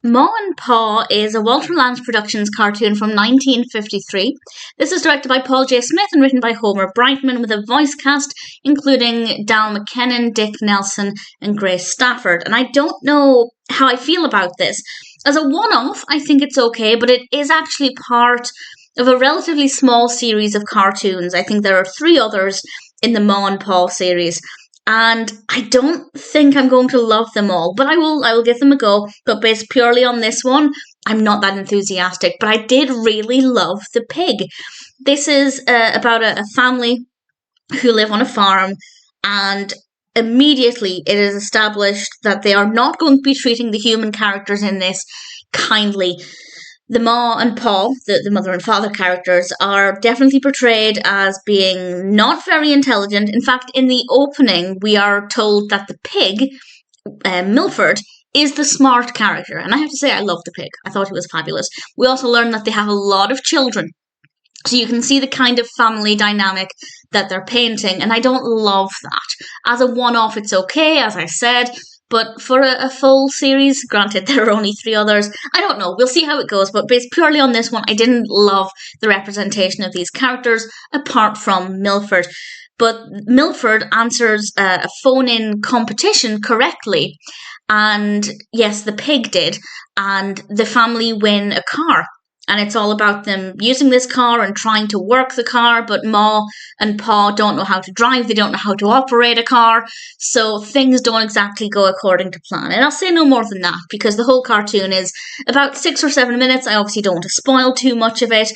Maw and Paw is a Walter Lantz Productions cartoon from 1953. This is directed by Paul J. Smith and written by Homer Brightman, with a voice cast including Dal McKennon, Dick Nelson, and Grace Stafford. And I don't know how I feel about this. As a one-off, I think it's okay, but it is actually part of a relatively small series of cartoons. I think there are 3 others in the Maw and Paw series. And I don't think I'm going to love them all, but I will give them a go. But based purely on this one, I'm not that enthusiastic. But I did really love the pig. This is about a family who live on a farm, and immediately it is established that they are not going to be treating the human characters in this kindly. The Maw and Paw, the mother and father characters, are definitely portrayed as being not very intelligent. In fact, in the opening, we are told that the pig, Milford, is the smart character. And I have to say, I love the pig. I thought he was fabulous. We also learn that they have a lot of children. So you can see the kind of family dynamic that they're painting. And I don't love that. As a one-off, it's okay, as I said. But for a full series, granted there are only 3 others, I don't know, we'll see how it goes, but based purely on this one, I didn't love the representation of these characters, apart from Milford. But Milford answers a phone-in competition correctly, and yes, the pig did, and the family win a car. And it's all about them using this car and trying to work the car, but Maw and Paw don't know how to drive, they don't know how to operate a car, so things don't exactly go according to plan. And I'll say no more than that, because the whole cartoon is about 6 or 7 minutes. I obviously don't want to spoil too much of it,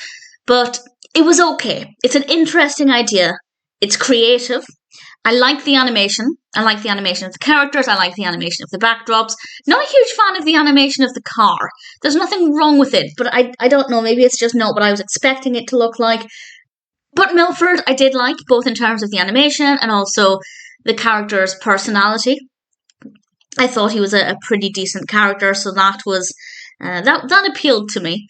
but it was okay. It's an interesting idea. It's creative. I like the animation. I like the animation of the characters. I like the animation of the backdrops. Not a huge fan of the animation of the car. There's nothing wrong with it, but I don't know. Maybe it's just not what I was expecting it to look like. But Milford, I did like, both in terms of the animation and also the character's personality. I thought he was a pretty decent character, so that was that appealed to me.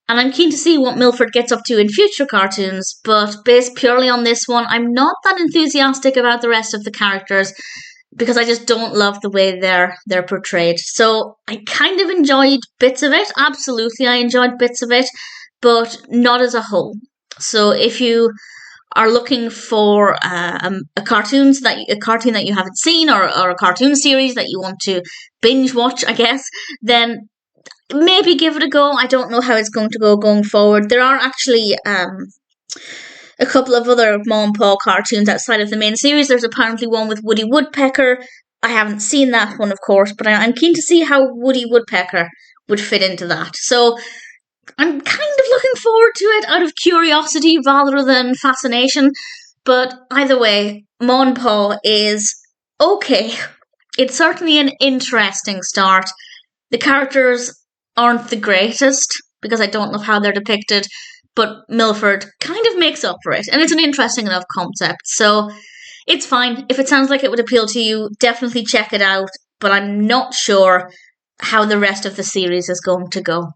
And I'm keen to see what Milford gets up to in future cartoons, but based purely on this one, I'm not that enthusiastic about the rest of the characters, because I just don't love the way they're portrayed. So I kind of enjoyed bits of it. Absolutely, I enjoyed bits of it, but not as a whole. So if you are looking for a cartoon that you haven't seen, or a cartoon series that you want to binge watch, I guess, then maybe give it a go. I don't know how it's going to go going forward. There are actually a couple of other Maw and Paw cartoons outside of the main series. There's apparently one with Woody Woodpecker. I haven't seen that one, of course, but I'm keen to see how Woody Woodpecker would fit into that. So I'm kind of looking forward to it out of curiosity rather than fascination. But either way, Maw and Paw is okay. It's certainly an interesting start. The characters aren't the greatest, because I don't know how they're depicted, but Milford kind of makes up for it, and it's an interesting enough concept, so it's fine. If it sounds like it would appeal to you, definitely check it out, but I'm not sure how the rest of the series is going to go.